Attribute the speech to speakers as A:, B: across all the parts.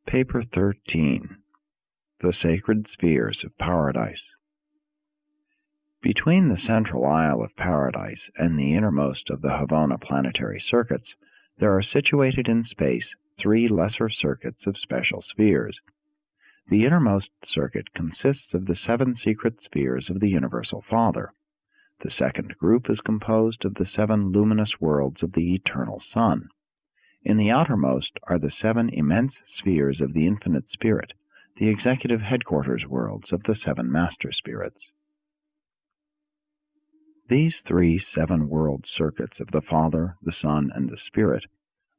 A: Paper 13. The Sacred Spheres of Paradise. Between the central isle of Paradise and the innermost of the Havona planetary circuits, there are situated in space 3 lesser circuits of special spheres. The innermost circuit consists of the 7 secret spheres of the Universal Father. The second group is composed of the 7 luminous worlds of the Eternal Sun. In the outermost are the 7 immense spheres of the Infinite Spirit, the executive headquarters worlds of the 7 Master Spirits. These 3 7-world circuits of the Father, the Son, and the Spirit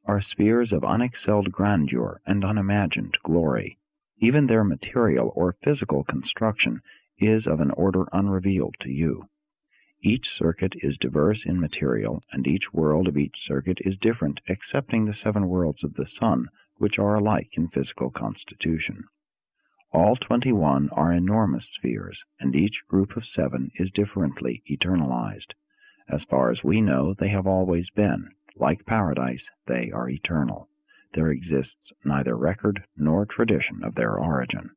A: are spheres of unexcelled grandeur and unimagined glory. Even their material or physical construction is of an order unrevealed to you. Each circuit is diverse in material, and each world of each circuit is different, excepting the 7 worlds of the Sun, which are alike in physical constitution. All 21 are enormous spheres, and each group of 7 is differently eternalized. As far as we know, they have always been. Like Paradise, they are eternal. There exists neither record nor tradition of their origin.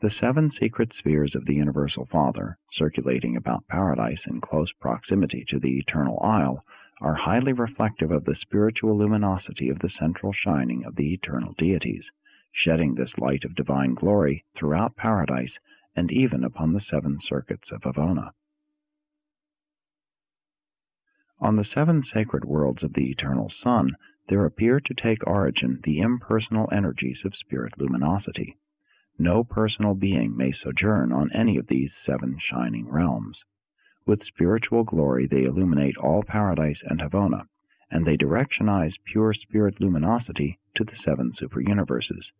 A: The 7 secret spheres of the Universal Father, circulating about Paradise in close proximity to the Eternal Isle, are highly reflective of the spiritual luminosity of the central shining of the eternal deities, shedding this light of divine glory throughout Paradise and even upon the 7 circuits of Havona. On the 7 sacred worlds of the Eternal Sun, there appear to take origin the impersonal energies of spirit luminosity. No personal being may sojourn on any of these 7 shining realms. With spiritual glory they illuminate all Paradise and Havona, and they directionize pure spirit luminosity to the 7 superuniverses.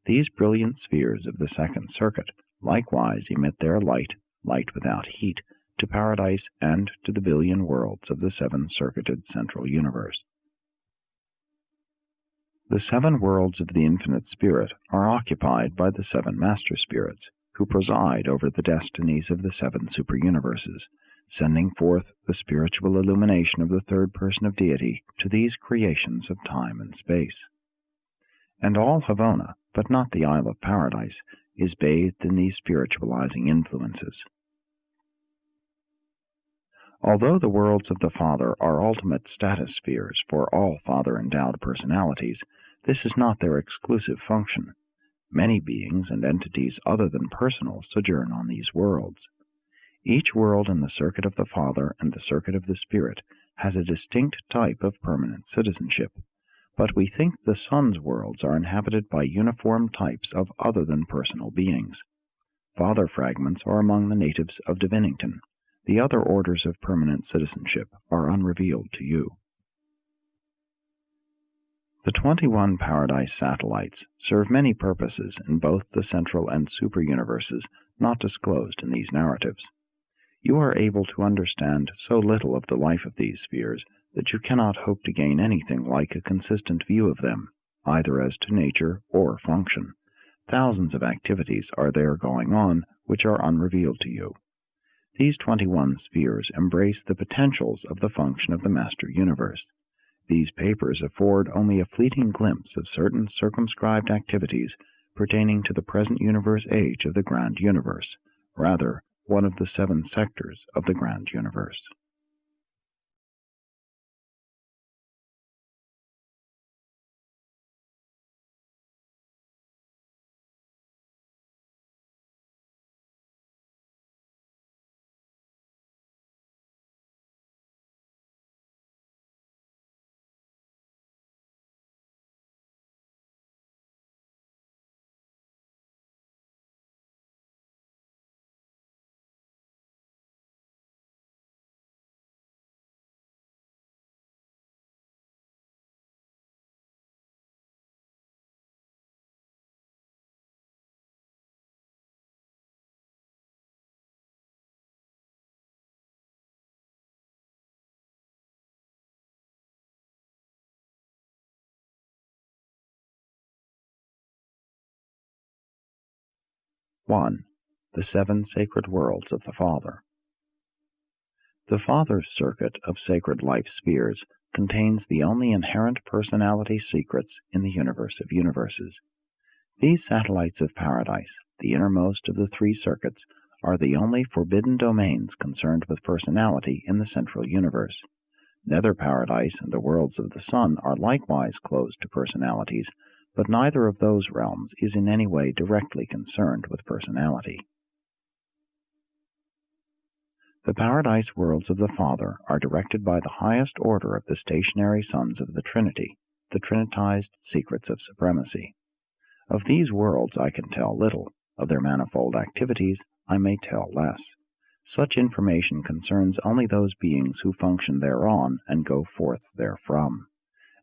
A: These brilliant spheres of the second circuit likewise emit their light without heat, to Paradise and to the billion worlds of the 7-circuited central universe. The 7 worlds of the Infinite Spirit are occupied by the 7 Master Spirits, who preside over the destinies of the 7 superuniverses, sending forth the spiritual illumination of the third person of deity to these creations of time and space. And all Havona, but not the Isle of Paradise, is bathed in these spiritualizing influences. Although the worlds of the Father are ultimate status spheres for all Father-endowed personalities, this is not their exclusive function. Many beings and entities other than personal sojourn on these worlds. Each world in the circuit of the Father and the circuit of the Spirit has a distinct type of permanent citizenship, but we think the Sun's worlds are inhabited by uniform types of other than personal beings. Father fragments are among the natives of Divinington. The other orders of permanent citizenship are unrevealed to you. The 21 Paradise satellites serve many purposes in both the central and super-universes not disclosed in these narratives. You are able to understand so little of the life of these spheres that you cannot hope to gain anything like a consistent view of them, either as to nature or function. Thousands of activities are there going on which are unrevealed to you. These 21 spheres embrace the potentials of the function of the Master Universe. These papers afford only a fleeting glimpse of certain circumscribed activities pertaining to the present universe age of the Grand Universe, rather one of the 7 sectors of the Grand Universe. (1) The 7 Sacred Worlds of the Father. The Father's circuit of sacred life spheres contains the only inherent personality secrets in the universe of universes. These satellites of paradise, the innermost of the three circuits, are the only forbidden domains concerned with personality in the central universe. Nether Paradise and the worlds of the sun are likewise closed to personalities, but neither of those realms is in any way directly concerned with personality. The paradise worlds of the Father are directed by the highest order of the stationary sons of the Trinity, the Trinitized secrets of supremacy. Of these worlds I can tell little, of their manifold activities I may tell less. Such information concerns only those beings who function thereon and go forth therefrom.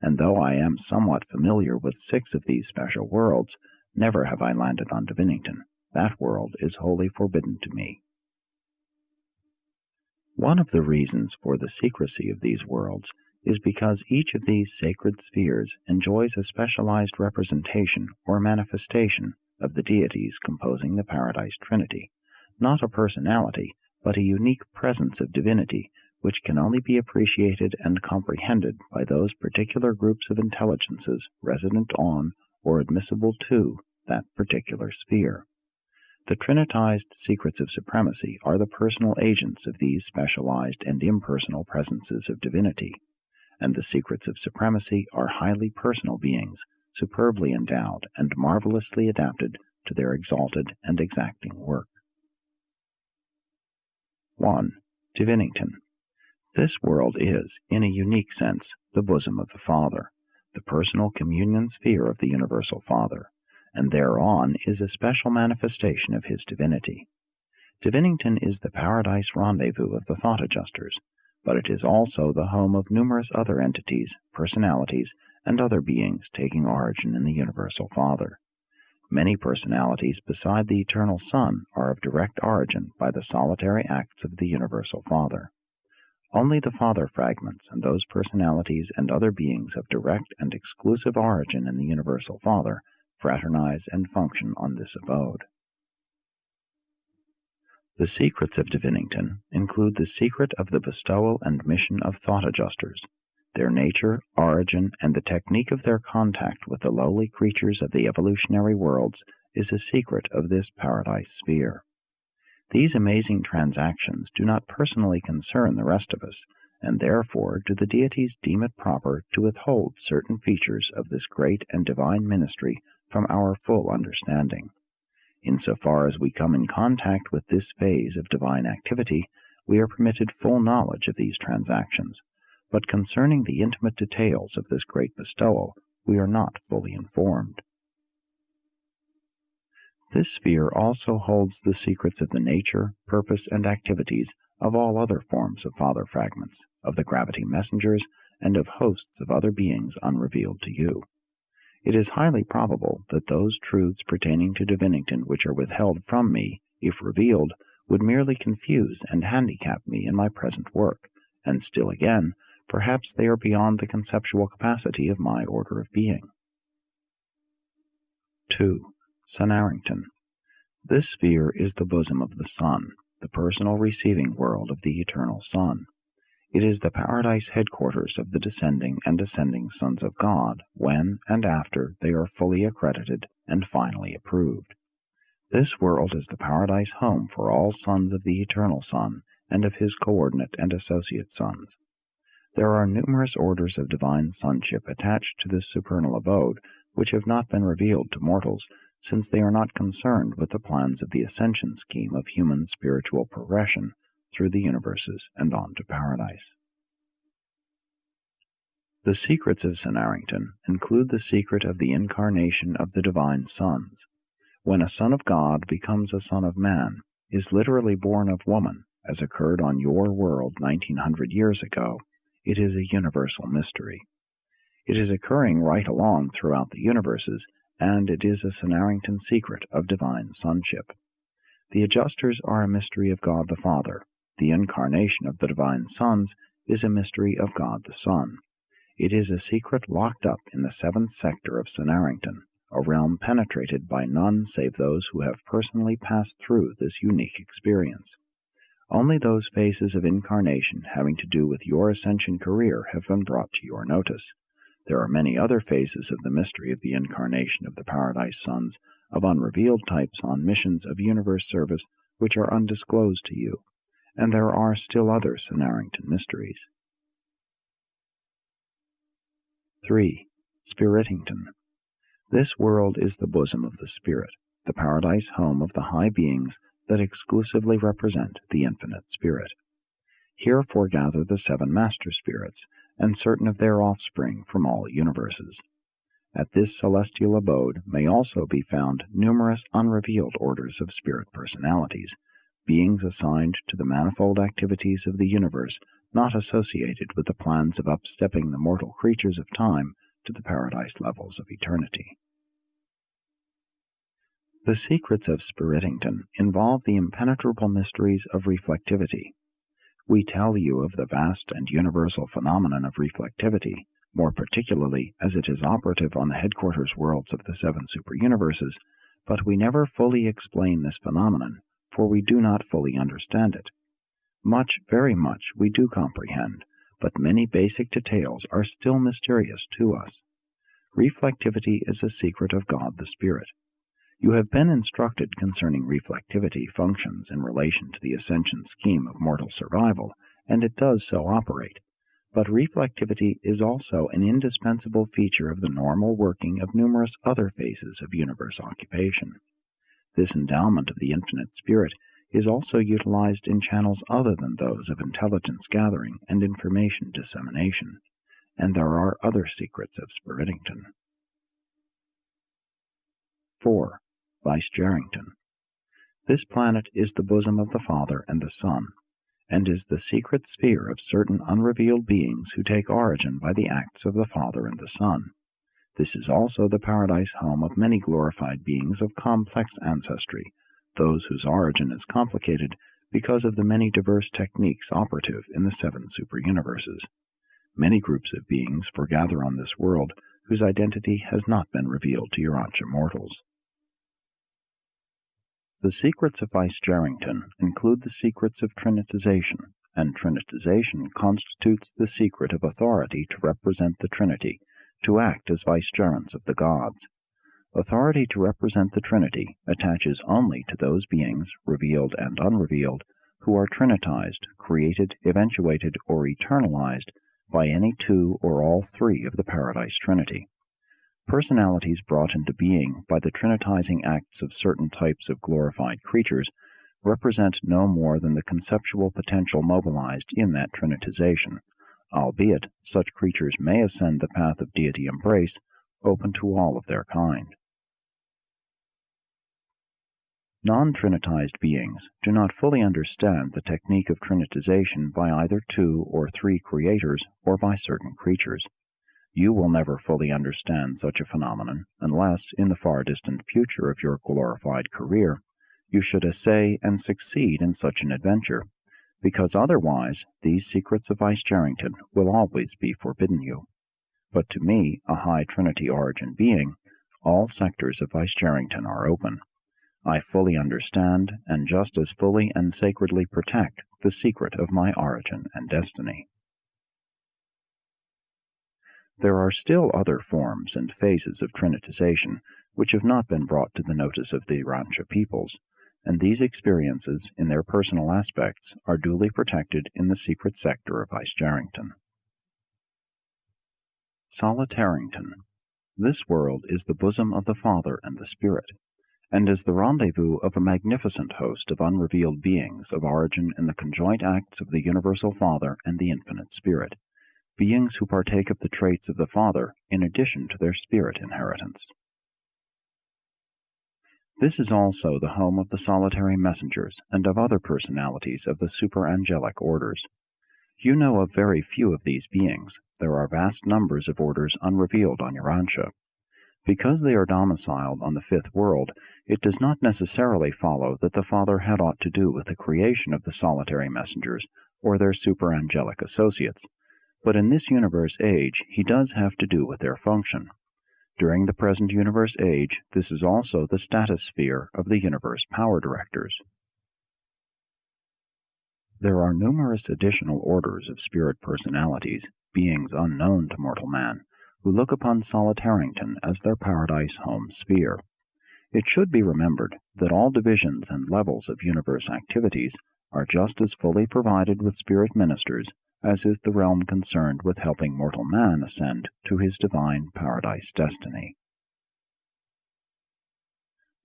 A: And though I am somewhat familiar with 6 of these special worlds, never have I landed on Divinington. That world is wholly forbidden to me. One of the reasons for the secrecy of these worlds is because each of these sacred spheres enjoys a specialized representation or manifestation of the deities composing the Paradise Trinity, not a personality, but a unique presence of divinity which can only be appreciated and comprehended by those particular groups of intelligences resident on or admissible to that particular sphere. The Trinitized secrets of supremacy are the personal agents of these specialized and impersonal presences of divinity, and the secrets of supremacy are highly personal beings, superbly endowed and marvelously adapted to their exalted and exacting work. 1. Divinington. This world is, in a unique sense, the bosom of the Father, the personal communion sphere of the Universal Father, and thereon is a special manifestation of his divinity. Divinington is the paradise rendezvous of the thought adjusters, but it is also the home of numerous other entities, personalities, and other beings taking origin in the Universal Father. Many personalities beside the Eternal Son are of direct origin by the solitary acts of the Universal Father. Only the Father fragments and those personalities and other beings of direct and exclusive origin in the Universal Father fraternize and function on this abode. The secrets of Divinington include the secret of the bestowal and mission of thought adjusters. Their nature, origin, and the technique of their contact with the lowly creatures of the evolutionary worlds is a secret of this paradise sphere. These amazing transactions do not personally concern the rest of us, and therefore do the deities deem it proper to withhold certain features of this great and divine ministry from our full understanding. Insofar as we come in contact with this phase of divine activity, we are permitted full knowledge of these transactions, but concerning the intimate details of this great bestowal, we are not fully informed. This sphere also holds the secrets of the nature, purpose, and activities of all other forms of Father fragments, of the gravity messengers, and of hosts of other beings unrevealed to you. It is highly probable that those truths pertaining to Divinington which are withheld from me, if revealed, would merely confuse and handicap me in my present work, and still again, perhaps they are beyond the conceptual capacity of my order of being. 2. Sunarrington. This sphere is the bosom of the Sun, the personal receiving world of the Eternal Son. It is the paradise headquarters of the descending and ascending sons of God, when and after they are fully accredited and finally approved. This world is the paradise home for all sons of the Eternal Son and of his coordinate and associate sons. There are numerous orders of divine sonship attached to this supernal abode, which have not been revealed to mortals, since they are not concerned with the plans of the ascension scheme of human spiritual progression through the universes and on to paradise. The secrets of Sunarrington include the secret of the incarnation of the divine sons. When a son of God becomes a son of man, is literally born of woman, as occurred on your world 1900 years ago, it is a universal mystery. It is occurring right along throughout the universes, and it is a Sunarrington secret of divine sonship. The adjusters are a mystery of God the Father. The incarnation of the divine sons is a mystery of God the Son. It is a secret locked up in the 7th sector of Sunarrington, a realm penetrated by none save those who have personally passed through this unique experience. Only those phases of incarnation having to do with your ascension career have been brought to your notice. There are many other phases of the mystery of the incarnation of the Paradise Sons of unrevealed types on missions of universe service which are undisclosed to you, and there are still other Cennarington mysteries. 3. Spiritington. This world is the bosom of the Spirit, the paradise home of the high beings that exclusively represent the infinite Spirit. Here foregather the 7 master spirits, and certain of their offspring from all universes. At this celestial abode may also be found numerous unrevealed orders of spirit personalities, beings assigned to the manifold activities of the universe not associated with the plans of upstepping the mortal creatures of time to the paradise levels of eternity. The secrets of Spiritington involve the impenetrable mysteries of reflectivity. We tell you of the vast and universal phenomenon of reflectivity, more particularly as it is operative on the headquarters worlds of the 7 superuniverses, but we never fully explain this phenomenon, for we do not fully understand it. Much, very much, we do comprehend, but many basic details are still mysterious to us. Reflectivity is a secret of God the Spirit. You have been instructed concerning reflectivity functions in relation to the ascension scheme of mortal survival, and it does so operate. But reflectivity is also an indispensable feature of the normal working of numerous other phases of universe occupation. This endowment of the infinite Spirit is also utilized in channels other than those of intelligence gathering and information dissemination, and there are other secrets of Spiritington. 4. Vicegerrington. This planet is the bosom of the Father and the Son, and is the secret sphere of certain unrevealed beings who take origin by the acts of the Father and the Son. This is also the paradise home of many glorified beings of complex ancestry, those whose origin is complicated because of the many diverse techniques operative in the 7 superuniverses. Many groups of beings foregather on this world whose identity has not been revealed to Urantia mortals. The secrets of Vicegerrington include the secrets of Trinitization, and Trinitization constitutes the secret of authority to represent the Trinity, to act as vicegerents of the gods. Authority to represent the Trinity attaches only to those beings, revealed and unrevealed, who are trinitized, created, eventuated, or eternalized by any 2 or all 3 of the Paradise Trinity. Personalities brought into being by the trinitizing acts of certain types of glorified creatures represent no more than the conceptual potential mobilized in that trinitization, albeit such creatures may ascend the path of deity embrace, open to all of their kind. Non-trinitized beings do not fully understand the technique of trinitization by either 2 or 3 creators or by certain creatures. You will never fully understand such a phenomenon unless, in the far distant future of your glorified career, you should essay and succeed in such an adventure, because otherwise these secrets of Vicegerrington will always be forbidden you. But to me, a high Trinity origin being, all sectors of Vicegerrington are open. I fully understand, and just as fully and sacredly protect, the secret of my origin and destiny. There are still other forms and phases of trinitization which have not been brought to the notice of the Urantia peoples, and these experiences, in their personal aspects, are duly protected in the secret sector of Vicegerrington. Solitarington. This world is the bosom of the Father and the Spirit, and is the rendezvous of a magnificent host of unrevealed beings of origin in the conjoint acts of the Universal Father and the Infinite Spirit, beings who partake of the traits of the Father in addition to their spirit inheritance. This is also the home of the solitary messengers and of other personalities of the superangelic orders. You know of very few of these beings. There are vast numbers of orders unrevealed on Urantia. Because they are domiciled on the 5th world, it does not necessarily follow that the Father had aught to do with the creation of the solitary messengers or their superangelic associates, but in this universe age he does have to do with their function. During the present universe age, this is also the status sphere of the universe power directors. There are numerous additional orders of spirit personalities, beings unknown to mortal man, who look upon Solitarington as their paradise home sphere. It should be remembered that all divisions and levels of universe activities are just as fully provided with spirit ministers as is the realm concerned with helping mortal man ascend to his divine paradise destiny.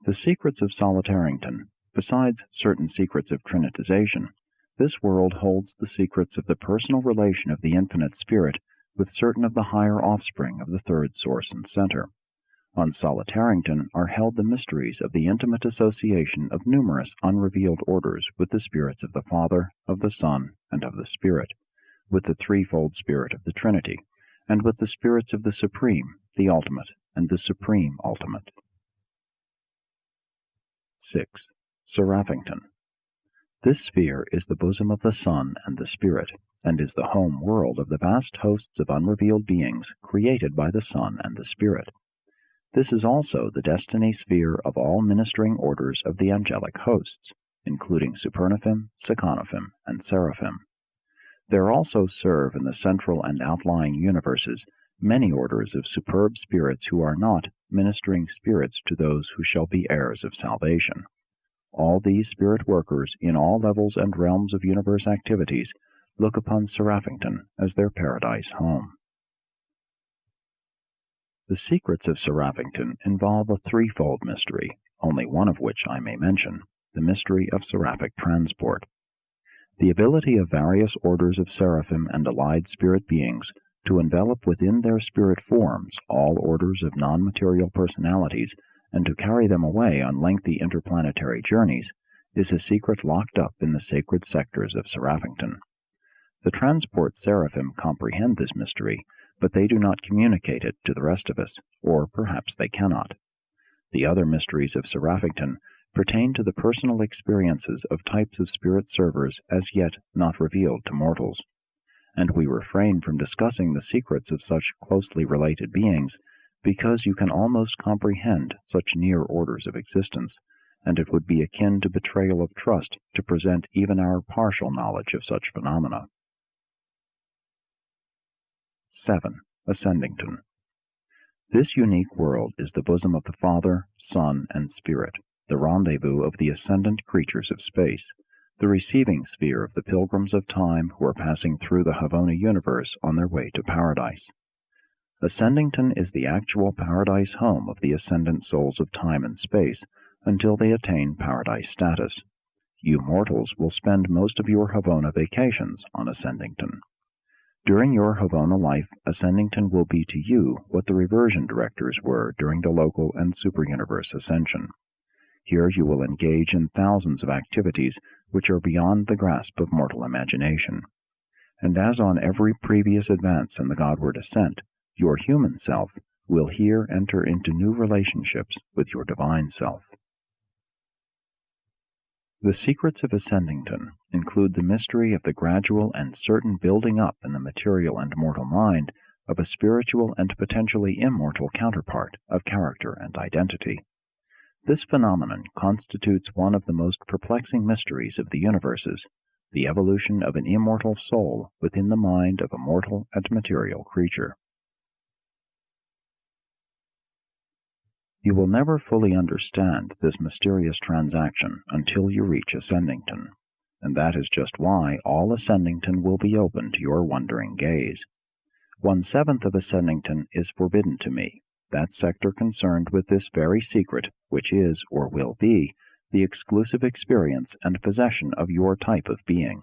A: The secrets of Solitarington, besides certain secrets of trinitization, this world holds the secrets of the personal relation of the infinite spirit with certain of the higher offspring of the third source and center. On Solitarington are held the mysteries of the intimate association of numerous unrevealed orders with the spirits of the Father, of the Son, and of the Spirit, with the threefold Spirit of the Trinity, and with the spirits of the Supreme, the Ultimate, and the Supreme Ultimate. 6. Seraphington. This sphere is the bosom of the Son and the Spirit, and is the home world of the vast hosts of unrevealed beings created by the Son and the Spirit. This is also the destiny sphere of all ministering orders of the angelic hosts, including Supernaphim, Sekanophim, and Seraphim. There also serve in the central and outlying universes many orders of superb spirits who are not ministering spirits to those who shall be heirs of salvation. All these spirit workers in all levels and realms of universe activities look upon Seraphington as their paradise home. The secrets of Seraphington involve a threefold mystery, only one of which I may mention, the mystery of seraphic transport. The ability of various orders of seraphim and allied spirit beings to envelop within their spirit forms all orders of non-material personalities and to carry them away on lengthy interplanetary journeys is a secret locked up in the sacred sectors of Seraphington. The transport seraphim comprehend this mystery, but they do not communicate it to the rest of us, or perhaps they cannot. The other mysteries of Seraphington pertain to the personal experiences of types of spirit servers as yet not revealed to mortals, and we refrain from discussing the secrets of such closely related beings because you can almost comprehend such near orders of existence, and it would be akin to betrayal of trust to present even our partial knowledge of such phenomena. 7. Ascendington. This unique world is the bosom of the Father, Son, and Spirit, the rendezvous of the ascendant creatures of space, the receiving sphere of the pilgrims of time who are passing through the Havona universe on their way to paradise. Ascendington is the actual paradise home of the ascendant souls of time and space until they attain paradise status. You mortals will spend most of your Havona vacations on Ascendington. During your Havona life, Ascendington will be to you what the reversion directors were during the local and superuniverse ascension. Here you will engage in thousands of activities which are beyond the grasp of mortal imagination. And as on every previous advance in the Godward ascent, your human self will here enter into new relationships with your divine self. The secrets of Ascendington include the mystery of the gradual and certain building up in the material and mortal mind of a spiritual and potentially immortal counterpart of character and identity. This phenomenon constitutes one of the most perplexing mysteries of the universes, the evolution of an immortal soul within the mind of a mortal and material creature. You will never fully understand this mysterious transaction until you reach Ascendington, and that is just why all Ascendington will be open to your wondering gaze. 1/7 of Ascendington is forbidden to me, that sector concerned with this very secret, which is, or will be, the exclusive experience and possession of your type of being.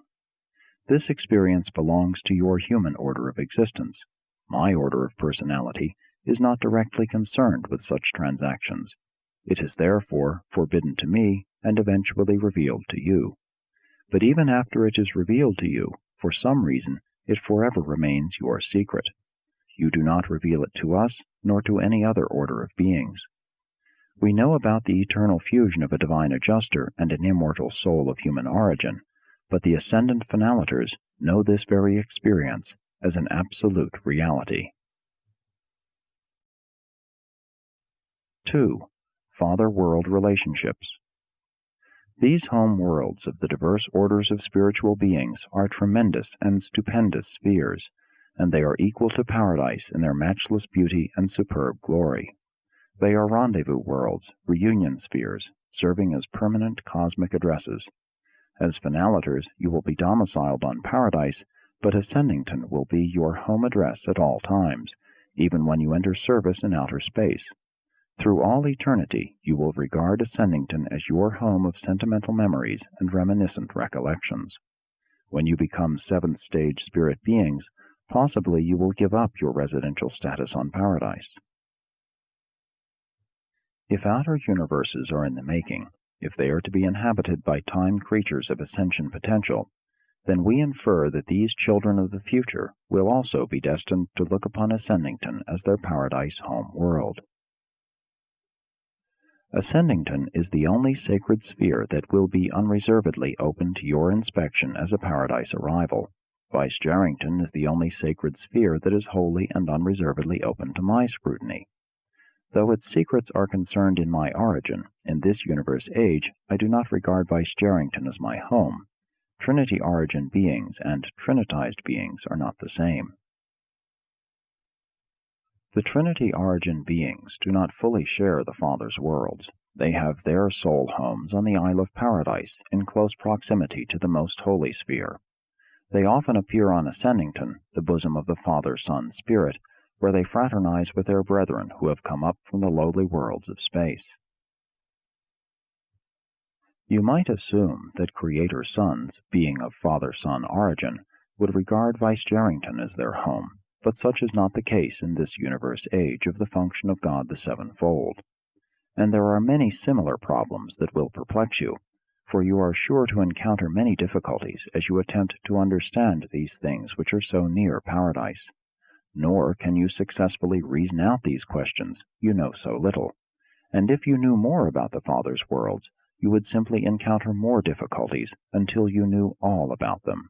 A: This experience belongs to your human order of existence. My order of personality is not directly concerned with such transactions. It is therefore forbidden to me and eventually revealed to you. But even after it is revealed to you, for some reason, it forever remains your secret. You do not reveal it to us, nor to any other order of beings. We know about the eternal fusion of a divine adjuster and an immortal soul of human origin, but the ascendant phenalators know this very experience as an absolute reality. 2. Father-world relationships. These home worlds of the diverse orders of spiritual beings are tremendous and stupendous spheres, and they are equal to paradise in their matchless beauty and superb glory. They are rendezvous worlds, reunion spheres, serving as permanent cosmic addresses. As Finaliters, you will be domiciled on Paradise, but Ascendington will be your home address at all times, even when you enter service in outer space. Through all eternity, you will regard Ascendington as your home of sentimental memories and reminiscent recollections. When you become seventh-stage spirit beings, possibly you will give up your residential status on Paradise. If outer universes are in the making, if they are to be inhabited by time creatures of ascension potential, then we infer that these children of the future will also be destined to look upon Ascendington as their Paradise home world. Ascendington is the only sacred sphere that will be unreservedly open to your inspection as a Paradise arrival. Vicegerrington is the only sacred sphere that is wholly and unreservedly open to my scrutiny. Though its secrets are concerned in my origin, in this universe age, I do not regard Vicegerrington as my home. Trinity origin beings and Trinitized beings are not the same. The Trinity origin beings do not fully share the Father's worlds. They have their soul homes on the Isle of Paradise, in close proximity to the Most Holy Sphere. They often appear on Ascendington, the bosom of the Father, Son, Spirit, where they fraternize with their brethren who have come up from the lowly worlds of space. You might assume that Creator sons, being of Father-Son origin, would regard Vicegerrington as their home, but such is not the case in this universe age of the function of God the Sevenfold. And there are many similar problems that will perplex you, for you are sure to encounter many difficulties as you attempt to understand these things which are so near Paradise. Nor can you successfully reason out these questions, you know so little. And if you knew more about the Father's worlds, you would simply encounter more difficulties until you knew all about them.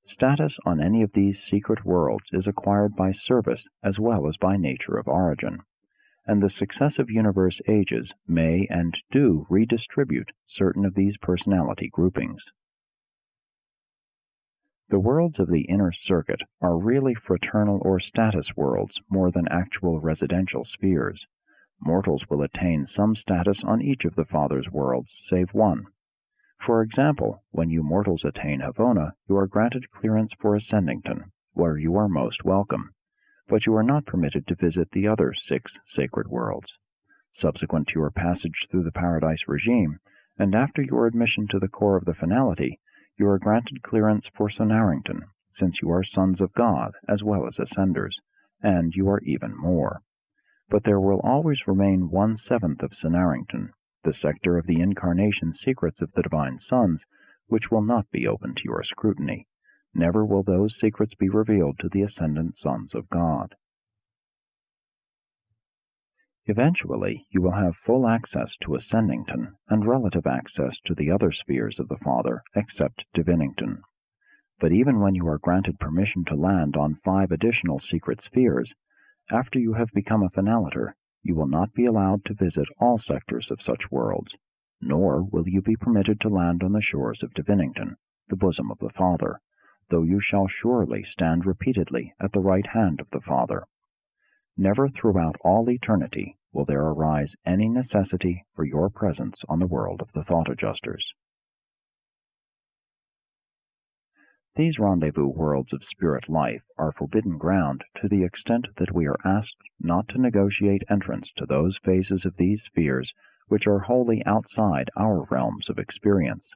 A: Status on any of these secret worlds is acquired by service as well as by nature of origin, and the successive universe ages may and do redistribute certain of these personality groupings. The worlds of the inner circuit are really fraternal or status worlds more than actual residential spheres. Mortals will attain some status on each of the Father's worlds save one. For example, when you mortals attain Havona, you are granted clearance for Ascendington, where you are most welcome, but you are not permitted to visit the other 6 sacred worlds. Subsequent to your passage through the Paradise regime, and after your admission to the core of the finality, you are granted clearance for Sonarrington, since you are sons of God as well as Ascenders, and you are even more. But there will always remain 1/7 of Sonarrington, the sector of the incarnation secrets of the Divine Sons, which will not be open to your scrutiny. Never will those secrets be revealed to the ascendant sons of God. Eventually, you will have full access to Ascendington and relative access to the other spheres of the Father, except Divinington. But even when you are granted permission to land on 5 additional secret spheres, after you have become a finaliter, you will not be allowed to visit all sectors of such worlds, nor will you be permitted to land on the shores of Divinington, the bosom of the Father, though you shall surely stand repeatedly at the right hand of the Father. Never throughout all eternity will there arise any necessity for your presence on the world of the Thought Adjusters. These rendezvous worlds of spirit life are forbidden ground to the extent that we are asked not to negotiate entrance to those phases of these spheres which are wholly outside our realms of experience.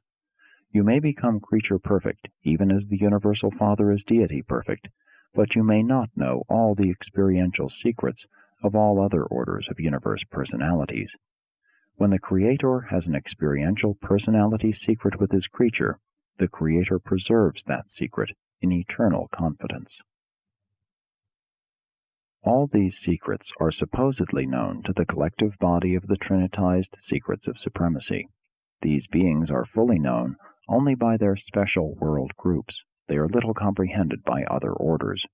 A: You may become creature perfect, even as the Universal Father is deity perfect, but you may not know all the experiential secrets of all other orders of universe personalities. When the Creator has an experiential personality secret with his creature, the Creator preserves that secret in eternal confidence. All these secrets are supposedly known to the collective body of the Trinitized Secrets of Supremacy. These beings are fully known only by their special world groups. They are little comprehended by other orders.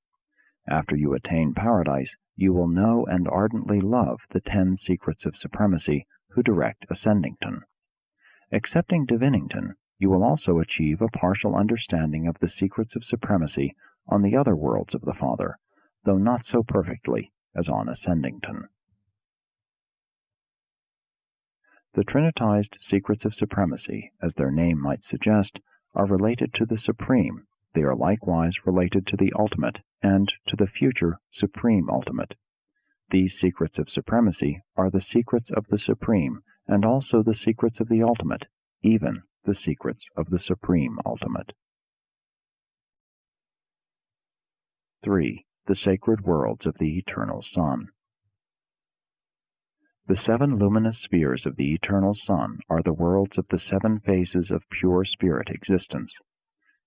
A: After you attain Paradise, you will know and ardently love the 10 Secrets of Supremacy who direct Ascendington. Accepting Divinington, you will also achieve a partial understanding of the secrets of supremacy on the other worlds of the Father, though not so perfectly as on Ascendington. The Trinitized secrets of supremacy, as their name might suggest, are related to the Supreme. They are likewise related to the Ultimate and to the future Supreme Ultimate. These secrets of supremacy are the secrets of the Supreme, and also the secrets of the Ultimate, even the secrets of the Supreme Ultimate. 3. The Sacred Worlds of the Eternal Sun. The 7 luminous spheres of the Eternal Sun are the worlds of the 7 phases of pure spirit existence.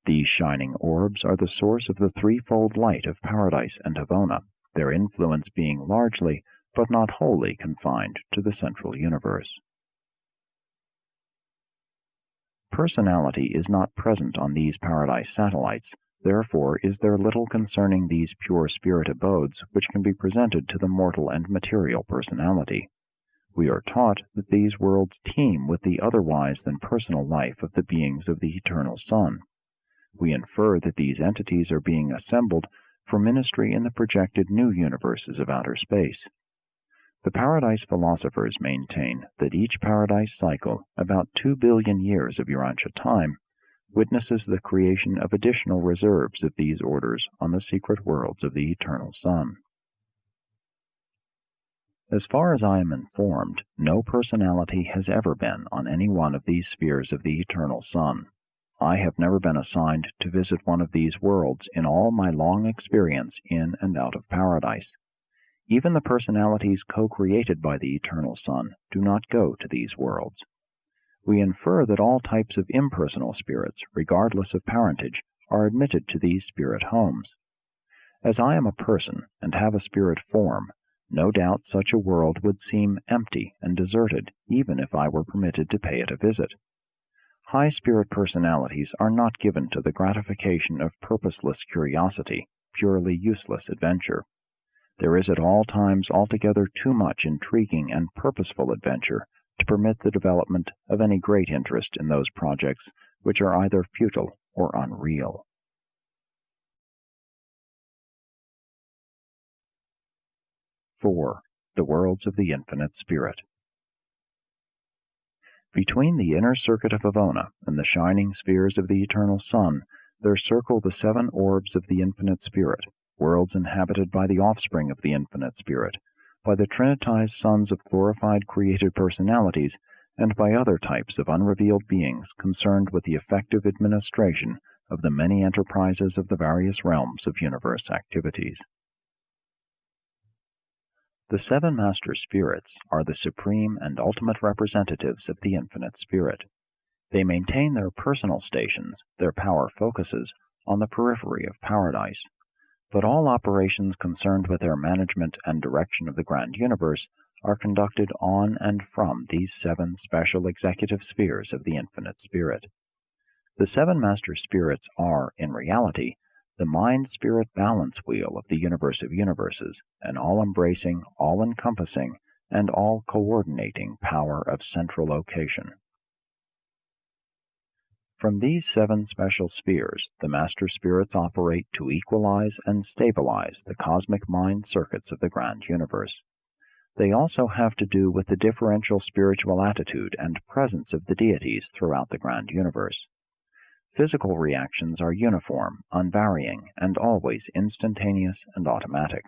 A: These shining orbs are the source of the threefold light of Paradise and Havona, their influence being largely, but not wholly, confined to the central universe. Personality is not present on these Paradise satellites, therefore is there little concerning these pure spirit abodes which can be presented to the mortal and material personality. We are taught that these worlds teem with the otherwise than personal life of the beings of the Eternal Sun. We infer that these entities are being assembled for ministry in the projected new universes of outer space. The Paradise philosophers maintain that each Paradise cycle, about 2 billion years of Urantia time, witnesses the creation of additional reserves of these orders on the secret worlds of the Eternal Sun. As far as I am informed, no personality has ever been on any one of these spheres of the Eternal Sun. I have never been assigned to visit one of these worlds in all my long experience in and out of Paradise. Even the personalities co-created by the Eternal Sun do not go to these worlds. We infer that all types of impersonal spirits, regardless of parentage, are admitted to these spirit homes. As I am a person and have a spirit form, no doubt such a world would seem empty and deserted even if I were permitted to pay it a visit. High spirit personalities are not given to the gratification of purposeless curiosity, purely useless adventure. There is at all times altogether too much intriguing and purposeful adventure to permit the development of any great interest in those projects which are either futile or unreal. (4) The Worlds of the Infinite Spirit. Between the inner circuit of Havona and the shining spheres of the Eternal Sun, there circle the 7 orbs of the Infinite Spirit, worlds inhabited by the offspring of the Infinite Spirit, by the trinitized sons of glorified created personalities, and by other types of unrevealed beings concerned with the effective administration of the many enterprises of the various realms of universe activities. The 7 Master Spirits are the supreme and ultimate representatives of the Infinite Spirit. They maintain their personal stations, their power focuses, on the periphery of Paradise, but all operations concerned with their management and direction of the grand universe are conducted on and from these 7 special executive spheres of the Infinite Spirit. The 7 Master Spirits are, in reality, the mind-spirit balance wheel of the universe of universes, an all-embracing, all-encompassing, and all-coordinating power of central location. From these 7 special spheres, the Master Spirits operate to equalize and stabilize the cosmic mind circuits of the grand universe. They also have to do with the differential spiritual attitude and presence of the deities throughout the grand universe. Physical reactions are uniform, unvarying, and always instantaneous and automatic.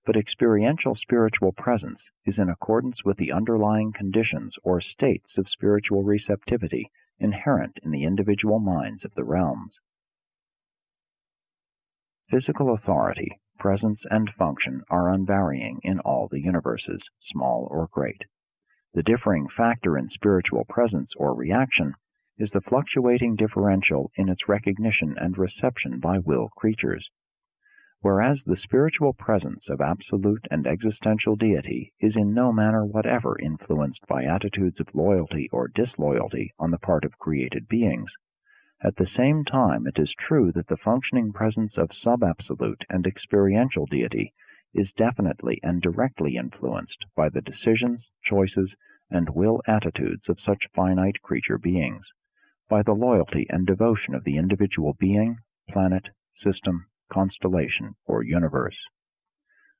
A: But experiential spiritual presence is in accordance with the underlying conditions or states of spiritual receptivity inherent in the individual minds of the realms. Physical authority, presence, and function are unvarying in all the universes, small or great. The differing factor in spiritual presence or reaction is the fluctuating differential in its recognition and reception by will creatures. Whereas the spiritual presence of absolute and existential deity is in no manner whatever influenced by attitudes of loyalty or disloyalty on the part of created beings, at the same time it is true that the functioning presence of sub-absolute and experiential deity is definitely and directly influenced by the decisions, choices, and will attitudes of such finite creature beings, by the loyalty and devotion of the individual being, planet, system, constellation, or universe.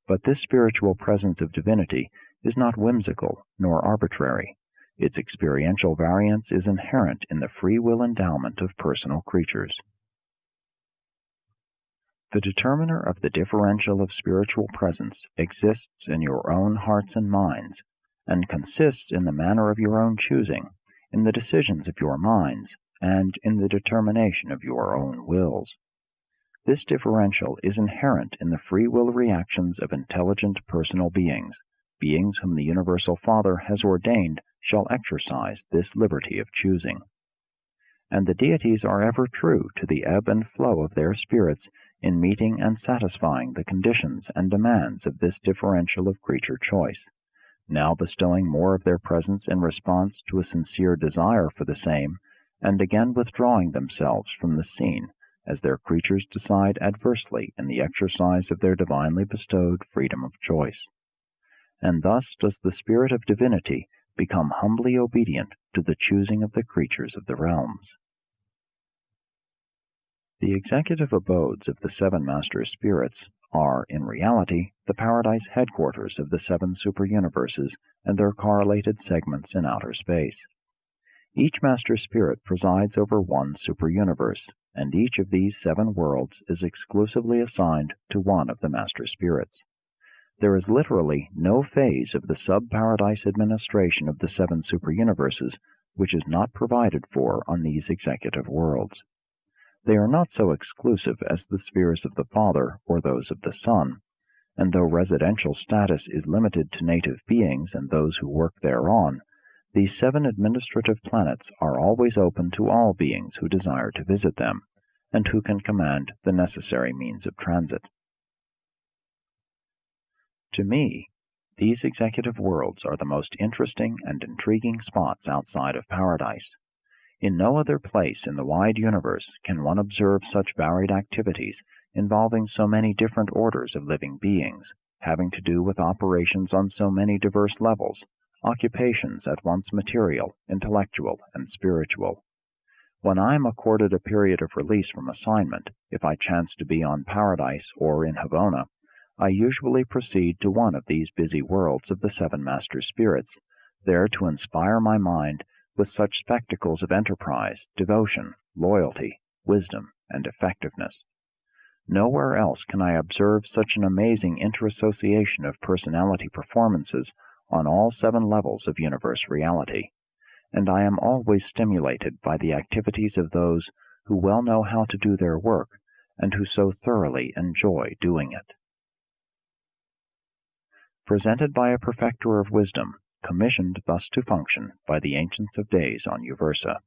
A: But this spiritual presence of divinity is not whimsical nor arbitrary. Its experiential variance is inherent in the free will endowment of personal creatures. The determiner of the differential of spiritual presence exists in your own hearts and minds, and consists in the manner of your own choosing, in the decisions of your minds, and in the determination of your own wills. This differential is inherent in the free will reactions of intelligent personal beings, beings whom the Universal Father has ordained shall exercise this liberty of choosing. And the deities are ever true to the ebb and flow of their spirits in meeting and satisfying the conditions and demands of this differential of creature choice, now bestowing more of their presence in response to a sincere desire for the same, and again withdrawing themselves from the scene as their creatures decide adversely in the exercise of their divinely bestowed freedom of choice. And thus does the spirit of divinity become humbly obedient to the choosing of the creatures of the realms. The executive abodes of the seven master spirits are, in reality, the paradise headquarters of the seven super-universes and their correlated segments in outer space. Each master spirit presides over one super-universe, and each of these seven worlds is exclusively assigned to one of the master spirits. There is literally no phase of the sub-paradise administration of the seven super-universes which is not provided for on these executive worlds. They are not so exclusive as the spheres of the Father or those of the Son, and though residential status is limited to native beings and those who work thereon, these seven administrative planets are always open to all beings who desire to visit them, and who can command the necessary means of transit. To me, these executive worlds are the most interesting and intriguing spots outside of paradise. In no other place in the wide universe can one observe such varied activities involving so many different orders of living beings, having to do with operations on so many diverse levels, occupations at once material, intellectual, and spiritual. When I am accorded a period of release from assignment, if I chance to be on Paradise or in Havona, I usually proceed to one of these busy worlds of the seven master spirits, there to inspire my mind with such spectacles of enterprise, devotion, loyalty, wisdom, and effectiveness. Nowhere else can I observe such an amazing interassociation of personality performances on all seven levels of universe reality, and I am always stimulated by the activities of those who well know how to do their work, and who so thoroughly enjoy doing it. Presented by a perfecter of wisdom, commissioned thus to function by the Ancients of Days on Uversa.